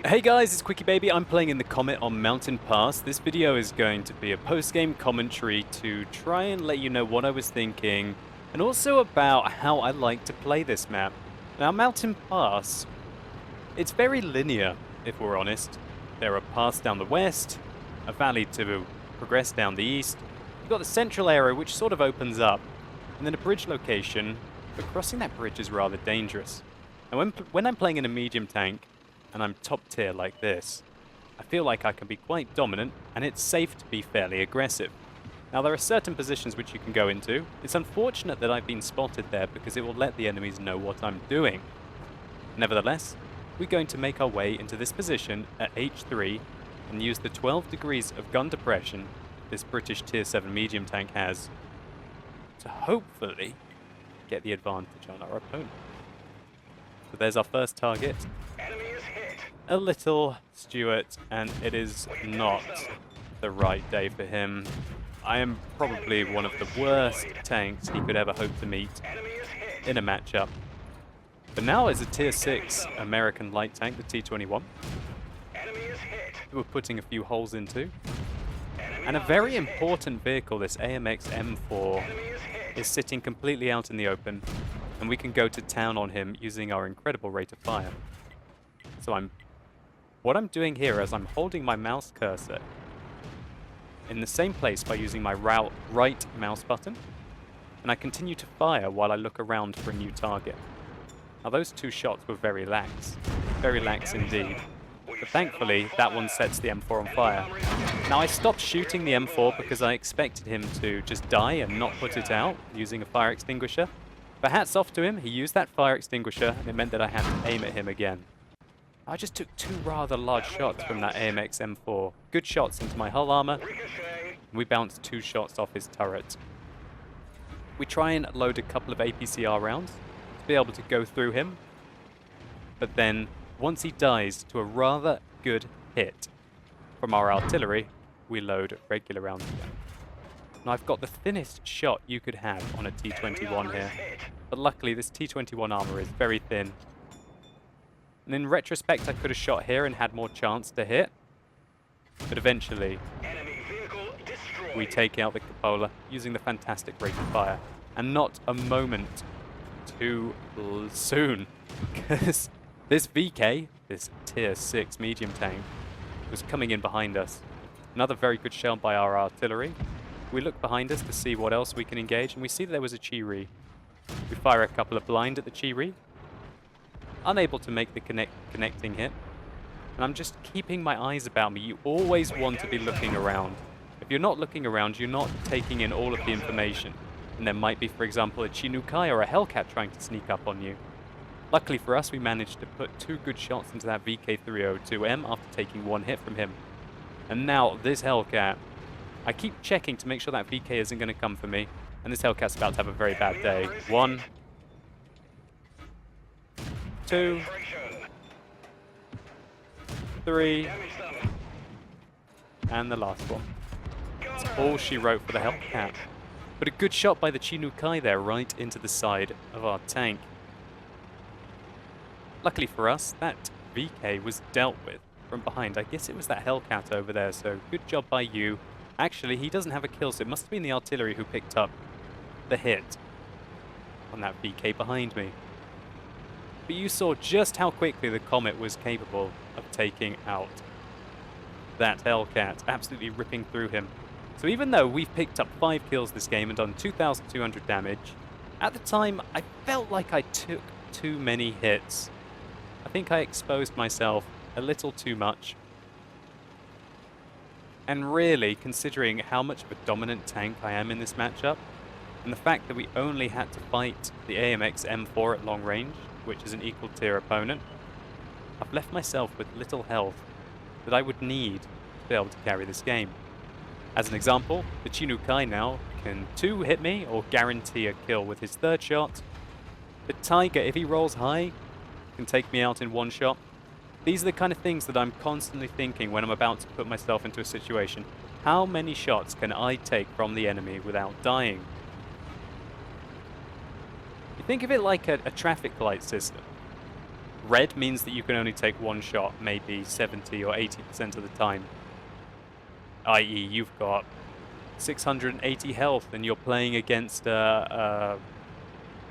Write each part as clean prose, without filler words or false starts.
Hey guys, it's QuickyBaby. I'm playing in the Comet on Mountain Pass. This video is going to be a post-game commentary to try and let you know what I was thinking, and also about how I like to play this map. Now, Mountain Pass, it's very linear, if we're honest. There are paths down the west, a valley to progress down the east. You've got the central area, which sort of opens up, and then a bridge location, but crossing that bridge is rather dangerous. And when I'm playing in a medium tank, and I'm top tier like this, I feel like I can be quite dominant, and it's safe to be fairly aggressive. Now, there are certain positions which you can go into. It's unfortunate that I've been spotted there because it will let the enemies know what I'm doing. Nevertheless, we're going to make our way into this position at H3 and use the 12 degrees of gun depression this British tier 7 medium tank has to hopefully get the advantage on our opponent. So there's our first target. A little Stuart, and it is not the right day for him. I am probably one of the worst tanks he could ever hope to meet in a matchup. But now is a tier 6 American light tank, the T-21. We're putting a few holes into. And a very important vehicle, this AMX M4, is sitting completely out in the open, and we can go to town on him using our incredible rate of fire. So what I'm doing here is I'm holding my mouse cursor in the same place by using my right mouse button, and I continue to fire while I look around for a new target. Now, those two shots were very lax indeed, but thankfully that one sets the M4 on fire. Now, I stopped shooting the M4 because I expected him to just die and not put it out using a fire extinguisher, but hats off to him, he used that fire extinguisher and it meant that I had to aim at him again. I just took two rather large shots from that AMX M4. Good shots into my hull armor. And we bounced 2 shots off his turret. We try and load a couple of APCR rounds to be able to go through him. But then, once he dies to a rather good hit from our artillery, we load regular rounds again. Now, I've got the thinnest shot you could have on a T-21 here. But luckily, this T-21 armor is very thin. And in retrospect, I could have shot here and had more chance to hit. But eventually, we take out the cupola using the fantastic rate of fire. And not a moment too soon. Because this VK, this tier 6 medium tank, was coming in behind us. Another very good shell by our artillery. We look behind us to see what else we can engage, and we see that there was a Chi-Ri. We fire a couple of blind at the Chi-Ri. Unable to make the connecting hit. And I'm just keeping my eyes about me. You always want to be looking around. If you're not looking around, you're not taking in all of the information. And there might be, for example, a Chinook-ai or a Hellcat trying to sneak up on you. Luckily for us, we managed to put 2 good shots into that VK302M after taking 1 hit from him. And now, this Hellcat, I keep checking to make sure that VK isn't going to come for me. And this Hellcat's about to have a very bad day. 1, 2, 3, and the last one. That's all she wrote for the Hellcat. But a good shot by the Chinook-ai there, right into the side of our tank. Luckily for us, that VK was dealt with from behind. I guess it was that Hellcat over there, so good job by you. Actually, he doesn't have a kill, so it must have been the artillery who picked up the hit on that VK behind me. But you saw just how quickly the Comet was capable of taking out that Hellcat, absolutely ripping through him. So even though we've picked up 5 kills this game and done 2,200 damage, at the time I felt like I took too many hits. I think I exposed myself a little too much. And really, considering how much of a dominant tank I am in this matchup, and the fact that we only had to fight the AMX M4 at long range, which is an equal tier opponent, I've left myself with little health that I would need to be able to carry this game. As an example, the Chinook-ai now can 2 hit me or guarantee a kill with his 3rd shot. The Tiger, if he rolls high, can take me out in 1 shot. These are the kind of things that I'm constantly thinking when I'm about to put myself into a situation. How many shots can I take from the enemy without dying? You think of it like a traffic light system. Red means that you can only take one shot, maybe 70 or 80% of the time. I.e., you've got 680 health and you're playing against an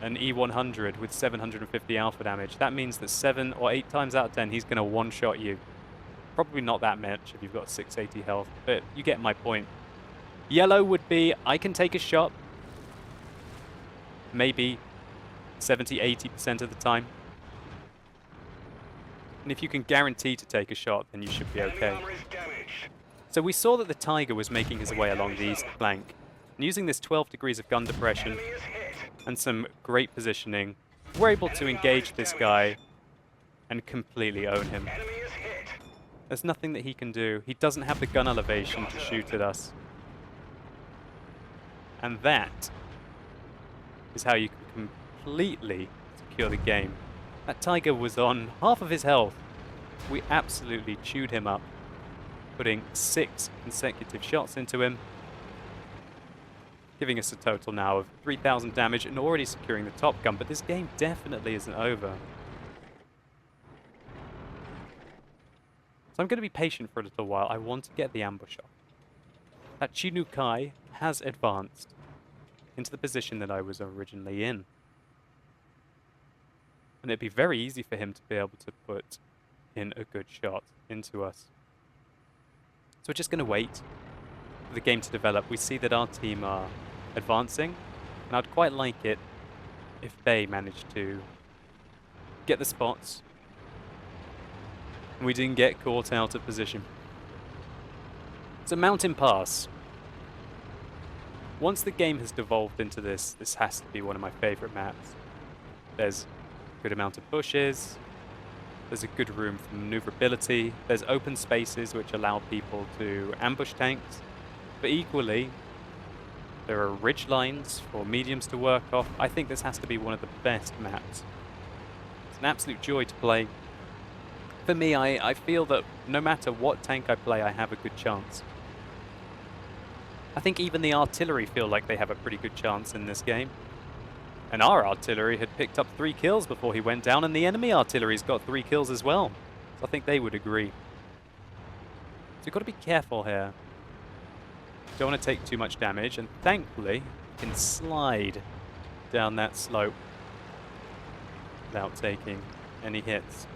E100 with 750 alpha damage. That means that 7 or 8 times out of 10 he's going to one-shot you. Probably not that much if you've got 680 health, but you get my point. Yellow would be, I can take a shot, maybe 70-80% of the time. And if you can guarantee to take a shot, then you should be okay. So we saw that the Tiger was making his way along the east flank. And using this 12 degrees of gun depression and some great positioning, we're able to engage this guy and completely own him. There's nothing that he can do. He doesn't have the gun elevation to shoot at us. And that is how you can completely secure the game. That Tiger was on half of his health. We absolutely chewed him up, putting 6 consecutive shots into him, giving us a total now of 3,000 damage and already securing the top gun. But this game definitely isn't over. So I'm going to be patient for a little while. I want to get the ambush off. That Chinukai has advanced into the position that I was originally in. And it'd be very easy for him to be able to put in a good shot into us. So we're just going to wait for the game to develop. We see that our team are advancing, and I'd quite like it if they managed to get the spots and we didn't get caught out of position. So Mountain Pass. Once the game has devolved into this has to be one of my favorite maps. There's a good amount of bushes, there's a good room for maneuverability, there's open spaces which allow people to ambush tanks, but equally there are ridge lines for mediums to work off. I think this has to be one of the best maps. It's an absolute joy to play. For me, I feel that no matter what tank I play, I have a good chance. I think even the artillery feel like they have a pretty good chance in this game. And our artillery had picked up 3 kills before he went down, and the enemy artillery's got 3 kills as well. So I think they would agree. So you've got to be careful here. Don't want to take too much damage, and thankfully you can slide down that slope without taking any hits.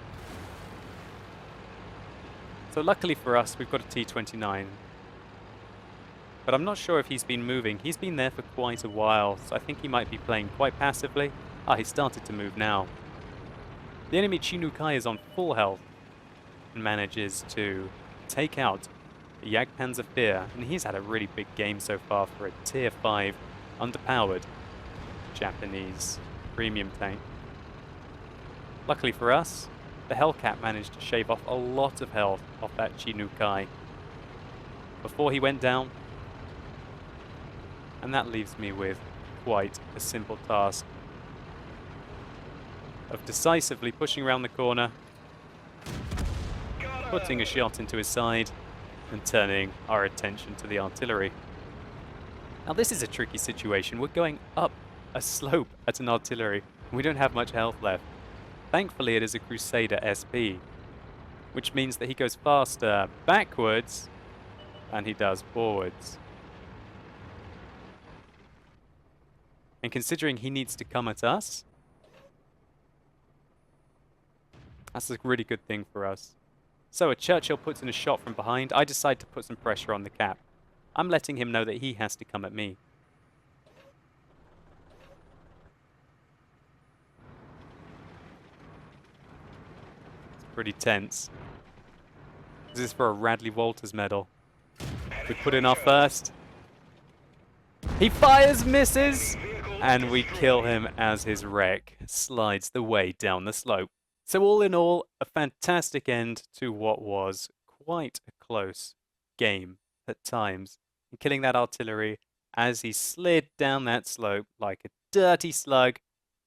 So luckily for us, we've got a T-29. But I'm not sure if he's been moving. He's been there for quite a while, so I think he might be playing quite passively. Ah, he started to move now. The enemy Chinukai is on full health and manages to take out the Jagdpanzer Fear, and he's had a really big game so far for a tier 5 underpowered Japanese premium tank. Luckily for us, the Hellcat managed to shave off a lot of health off that Chinukai before he went down. And that leaves me with quite a simple task of decisively pushing around the corner, putting a shot into his side, and turning our attention to the artillery. Now this is a tricky situation. We're going up a slope at an artillery, and we don't have much health left. Thankfully it is a Crusader SP, which means that he goes faster backwards than he does forwards. And considering he needs to come at us, that's a really good thing for us. So a Churchill puts in a shot from behind. I decide to put some pressure on the Cap. I'm letting him know that he has to come at me. It's pretty tense. This is for a Radley-Walter's medal. We put in our first. He fires, misses! And we kill him as his wreck slides the way down the slope. So all in all, a fantastic end to what was quite a close game at times. And killing that artillery as he slid down that slope like a dirty slug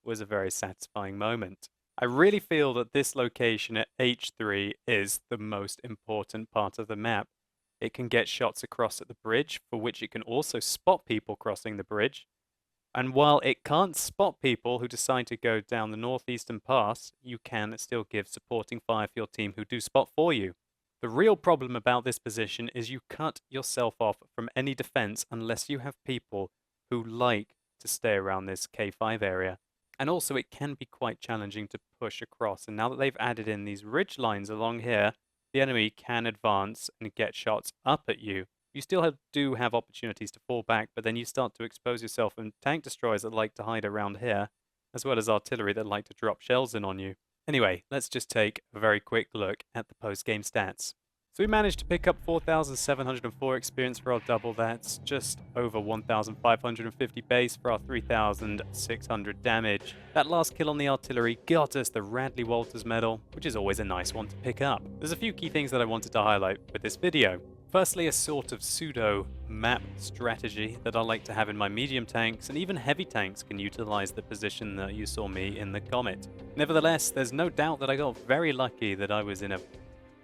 was a very satisfying moment. I really feel that this location at H3 is the most important part of the map. It can get shots across at the bridge, for which it can also spot people crossing the bridge. And while it can't spot people who decide to go down the northeastern pass, you can still give supporting fire for your team who do spot for you. The real problem about this position is you cut yourself off from any defense unless you have people who like to stay around this K5 area. And also it can be quite challenging to push across. And now that they've added in these ridge lines along here, the enemy can advance and get shots up at you. You still do have opportunities to fall back, but then you start to expose yourself and tank destroyers that like to hide around here, as well as artillery that like to drop shells in on you. Anyway, let's just take a very quick look at the post-game stats. So we managed to pick up 4,704 experience for our double. That's just over 1,550 base for our 3,600 damage. That last kill on the artillery got us the Radley-Walter's medal, which is always a nice one to pick up. There's a few key things that I wanted to highlight with this video. Firstly, a sort of pseudo map strategy that I like to have in my medium tanks, and even heavy tanks can utilize the position that you saw me in the Comet. Nevertheless, there's no doubt that I got very lucky that I was in a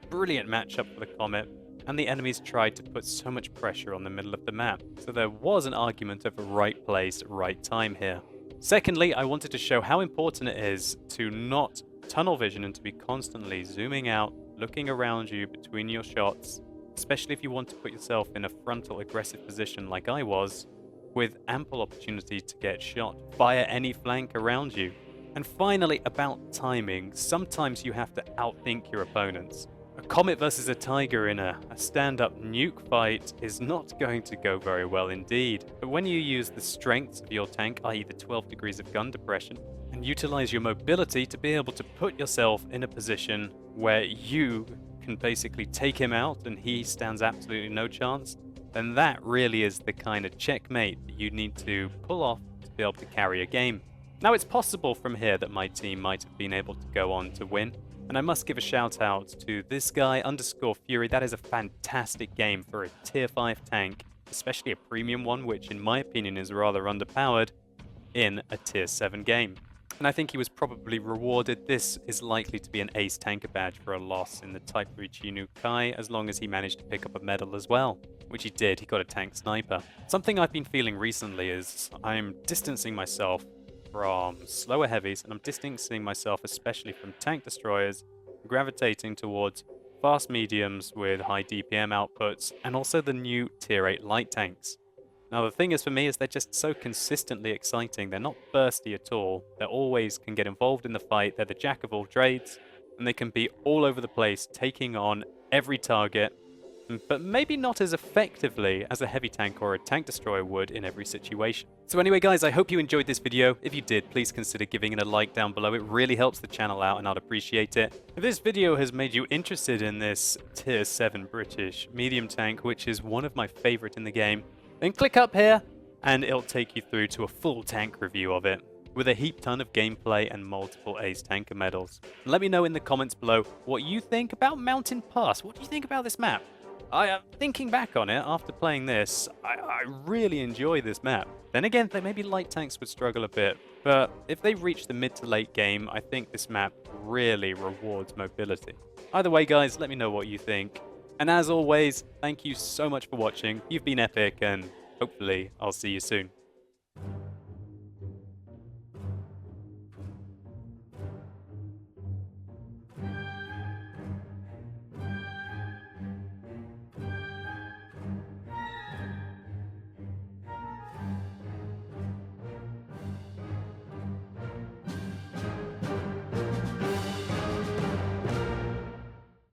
brilliant matchup for the Comet, and the enemies tried to put so much pressure on the middle of the map. So there was an argument of right place, right time here. Secondly, I wanted to show how important it is to not tunnel vision and to be constantly zooming out, looking around you between your shots, especially if you want to put yourself in a frontal aggressive position like I was, with ample opportunity to get shot via any flank around you. And finally, about timing, sometimes you have to outthink your opponents. A Comet versus a Tiger in a stand-up nuke fight is not going to go very well indeed. But when you use the strengths of your tank, i.e. the 12 degrees of gun depression, and utilize your mobility to be able to put yourself in a position where you can basically take him out and he stands absolutely no chance, then that really is the kind of checkmate that you need to pull off to be able to carry a game. Now, it's possible from here that my team might have been able to go on to win, and I must give a shout out to this guy _Fury. That is a fantastic game for a tier 5 tank, especially a premium one, which in my opinion is rather underpowered in a tier 7 game. And I think he was probably rewarded. This is likely to be an ace tanker badge for a loss in the Type 3 Chinook Kai, as long as he managed to pick up a medal as well, which he did. He got a tank sniper. Something I've been feeling recently is I'm distancing myself from slower heavies, and I'm distancing myself especially from tank destroyers, gravitating towards fast mediums with high DPM outputs, and also the new tier 8 light tanks. Now the thing is for me is they're just so consistently exciting. They're not bursty at all. They always can get involved in the fight. They're the jack of all trades, and they can be all over the place, taking on every target, but maybe not as effectively as a heavy tank or a tank destroyer would in every situation. So anyway guys, I hope you enjoyed this video. If you did, please consider giving it a like down below. It really helps the channel out and I'd appreciate it. If this video has made you interested in this tier 7 British medium tank, which is one of my favorite in the game, then click up here and it'll take you through to a full tank review of it, with a heap ton of gameplay and multiple ace tanker medals. And let me know in the comments below what you think about Mountain Pass. What do you think about this map? Thinking back on it, after playing this, I really enjoy this map. Then again, maybe light tanks would struggle a bit, but if they reach the mid to late game, I think this map really rewards mobility. Either way guys, let me know what you think. And as always, thank you so much for watching. You've been epic, and hopefully I'll see you soon.